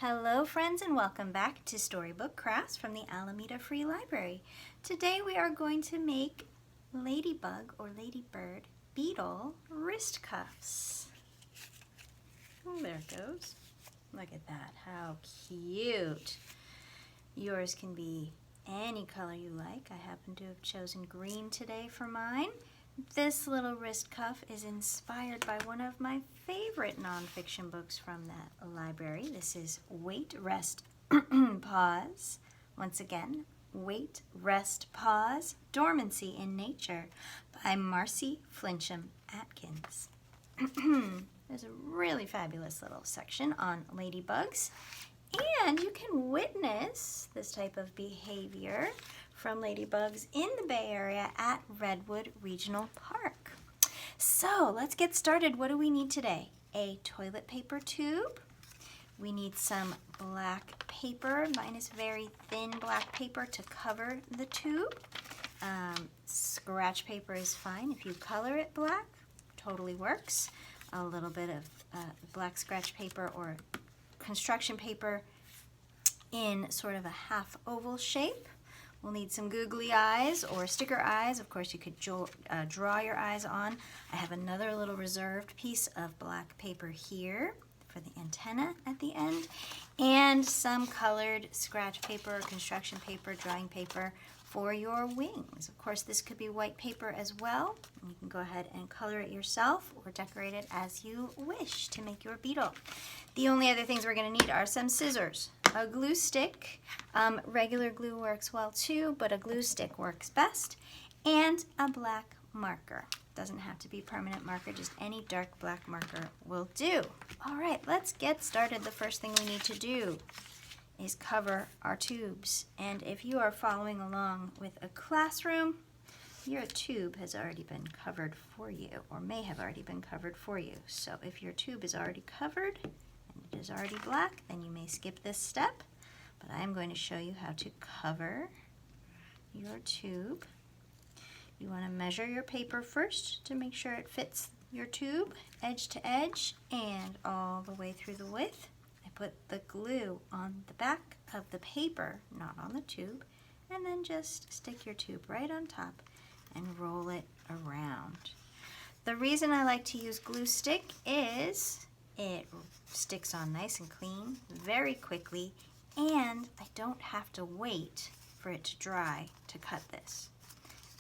Hello friends and welcome back to Storybook Crafts from the Alameda Free Library. Today we are going to make Ladybug or Ladybird beetle wrist cuffs. Oh, there it goes. Look at that, how cute. Yours can be any color you like. I happen to have chosen green today for mine. This little wrist cuff is inspired by one of my favorite nonfiction books from that library. This is Wait, Rest, Pause. Once again, Wait, Rest, Pause, Dormancy in Nature by Marcie Flinchum Atkins. There's a really fabulous little section on ladybugs, and you can witness this type of behavior from ladybugs in the Bay Area at Redwood Regional Park. So let's get started. What do we need today? A toilet paper tube. We need some black paper. Mine is very thin black paper to cover the tube. Scratch paper is fine. If you color it black, totally works. A little bit of black scratch paper or construction paper in sort of a half oval shape. We'll need some googly eyes or sticker eyes. Of course, you could draw your eyes on. I have another little reserved piece of black paper here for the antenna at the end, and some colored scratch paper, construction paper, drawing paper for your wings. Of course, this could be white paper as well. You can go ahead and color it yourself or decorate it as you wish to make your beetle. The only other things we're going to need are some scissors, a glue stick, regular glue works well too, but a glue stick works best, and a black marker. Doesn't have to be permanent marker, just any dark black marker will do. All right, let's get started. The first thing we need to do is cover our tubes. And if you are following along with a classroom, your tube has already been covered for you, or may have already been covered for you. So if your tube is already covered and it is already black, then you may skip this step. But I'm going to show you how to cover your tube. You want to measure your paper first to make sure it fits your tube, edge to edge, and all the way through the width. Put the glue on the back of the paper, not on the tube, and then just stick your tube right on top and roll it around. The reason I like to use glue stick is it sticks on nice and clean very quickly, and I don't have to wait for it to dry to cut this.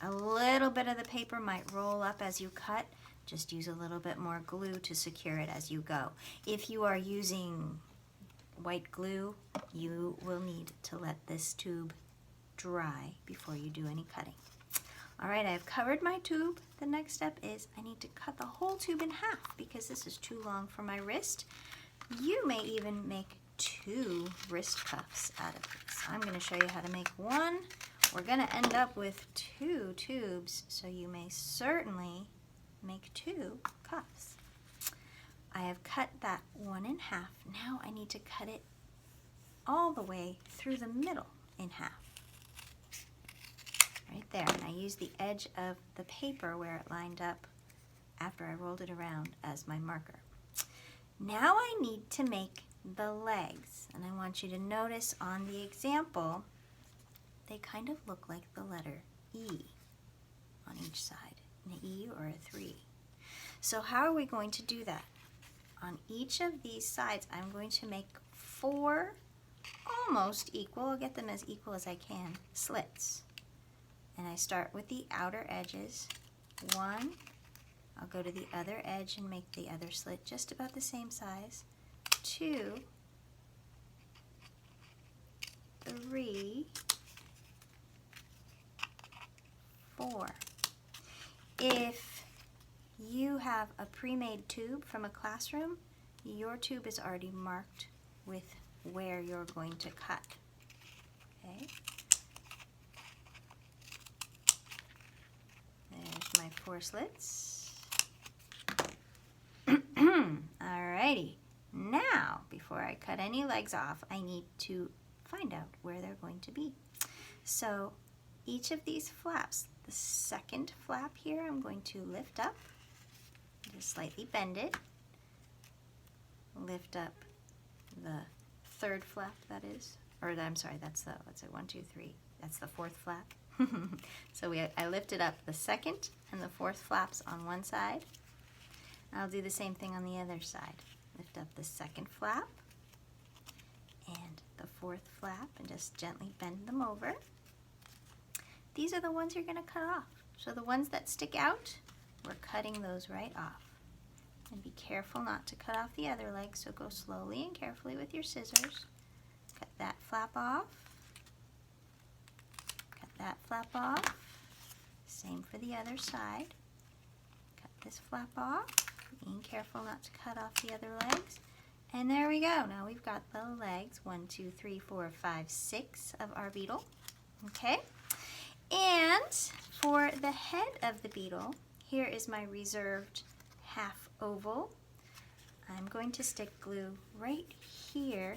A little bit of the paper might roll up as you cut. Just use a little bit more glue to secure it as you go. If you are using white glue, you will need to let this tube dry before you do any cutting. All right, I've covered my tube. The next step is I need to cut the whole tube in half because this is too long for my wrist. You may even make 2 wrist cuffs out of this. I'm going to show you how to make one. We're going to end up with 2 tubes, so you may certainly make 2 cuffs. I have cut that one in half. Now I need to cut it all the way through the middle in half. Right there. And I used the edge of the paper where it lined up after I rolled it around as my marker. Now I need to make the legs. And I want you to notice on the example, they kind of look like the letter E on each side. An E or a 3. So how are we going to do that? On each of these sides, I'm going to make 4 almost equal, I'll get them as equal as I can, slits. And I start with the outer edges. 1, I'll go to the other edge and make the other slit just about the same size. 2, 3, 4. If you have a pre-made tube from a classroom, your tube is already marked with where you're going to cut. Okay. There's my 4 slits. Alrighty. Now, before I cut any legs off, I need to find out where they're going to be. So each of these flaps, the second flap here, I'm going to lift up. Just slightly bend it, lift up the third flap, that is. Or I'm sorry, that's the, what's it, 1, 2, 3. That's the fourth flap. So I lifted up the second and the fourth flaps on one side. I'll do the same thing on the other side. Lift up the second flap and the fourth flap and just gently bend them over. These are the ones you're going to cut off. So the ones that stick out, we're cutting those right off. And be careful not to cut off the other leg, so go slowly and carefully with your scissors. Cut that flap off. Cut that flap off. Same for the other side. Cut this flap off. Being careful not to cut off the other legs. And there we go. Now we've got the legs, 1, 2, 3, 4, 5, 6 of our beetle. Okay? And for the head of the beetle, here is my reserved half oval. I'm going to stick glue right here,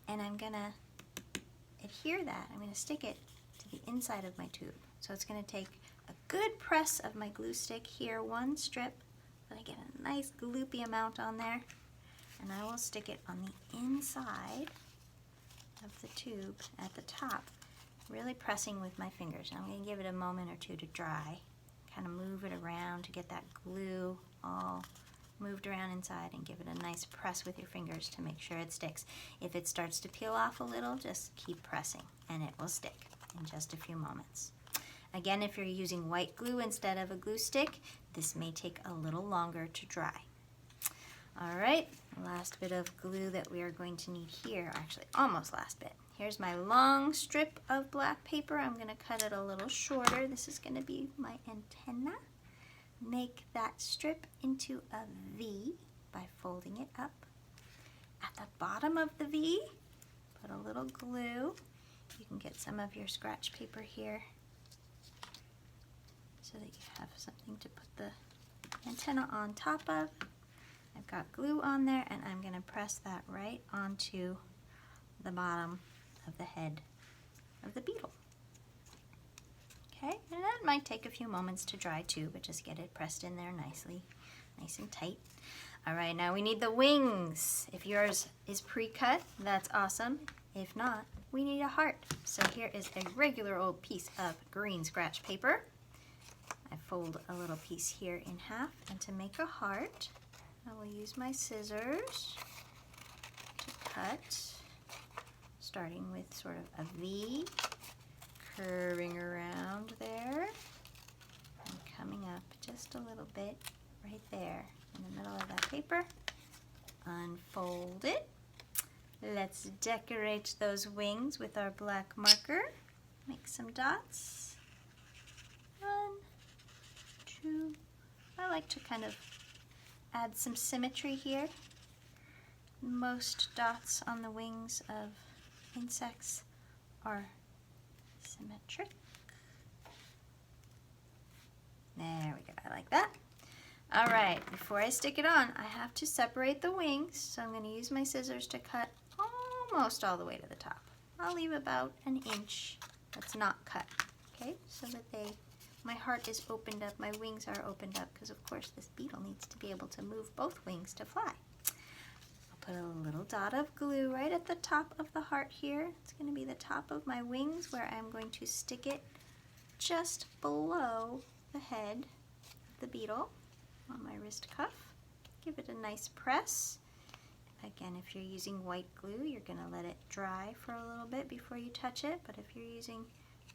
and I'm going to adhere that. I'm going to stick it to the inside of my tube. So it's going to take a good press of my glue stick here, one strip, so I get a nice gloopy amount on there, and I will stick it on the inside of the tube at the top, really pressing with my fingers. I'm going to give it a moment or two to dry, kind of move it around to get that glue all moved around inside, and give it a nice press with your fingers to make sure it sticks. If it starts to peel off a little, just keep pressing and it will stick in just a few moments. Again, if you're using white glue instead of a glue stick, this may take a little longer to dry. All right, last bit of glue that we are going to need here, actually almost last bit. Here's my long strip of black paper. I'm going to cut it a little shorter. This is going to be my antenna. Make that strip into a V by folding it up. At the bottom of the V, put a little glue. You can get some of your scratch paper here so that you have something to put the antenna on top of. I've got glue on there, and I'm going to press that right onto the bottom of the head of the beetle. Okay, and that might take a few moments to dry too, but just get it pressed in there nicely, nice and tight. All right, now we need the wings. If yours is pre-cut, that's awesome. If not, we need a heart. So here is a regular old piece of green scratch paper. I fold a little piece here in half, and to make a heart, I will use my scissors to cut, starting with sort of a V, curving around there, and coming up just a little bit right there in the middle of that paper. Unfold it. Let's decorate those wings with our black marker. Make some dots. 1, 2. I like to kind of add some symmetry here. Most dots on the wings of insects are symmetric. There we go, I like that. All right, before I stick it on, I have to separate the wings, so I'm going to use my scissors to cut almost all the way to the top. I'll leave about an inch that's not cut, okay, so that my heart is opened up, my wings are opened up, because of course this beetle needs to be able to move both wings to fly. I'll put a little dot of glue right at the top of the heart here. It's going to be the top of my wings, where I'm going to stick it just below the head of the beetle on my wrist cuff. Give it a nice press. Again, if you're using white glue, you're going to let it dry for a little bit before you touch it, but if you're using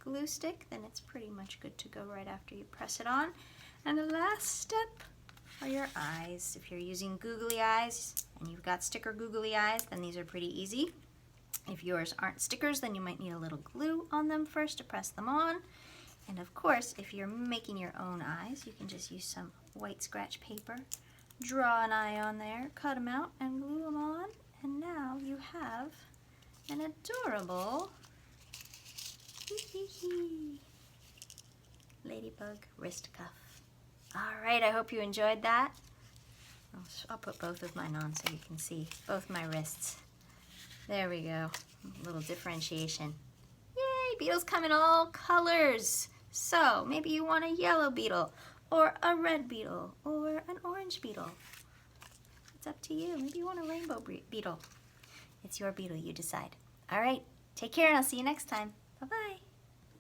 glue stick, then it's pretty much good to go right after you press it on. And the last step are your eyes. If you're using googly eyes and you've got sticker googly eyes, then these are pretty easy. If yours aren't stickers, then you might need a little glue on them first to press them on. And of course, if you're making your own eyes, you can just use some white scratch paper, draw an eye on there, cut them out, and glue them on. And now you have an adorable Ladybug wrist cuff. All right, I hope you enjoyed that. I'll put both of mine on so you can see both my wrists. There we go. A little differentiation. Yay, beetles come in all colors. So maybe you want a yellow beetle, or a red beetle, or an orange beetle. It's up to you. Maybe you want a rainbow beetle. It's your beetle, you decide. All right, take care and I'll see you next time. Bye-bye.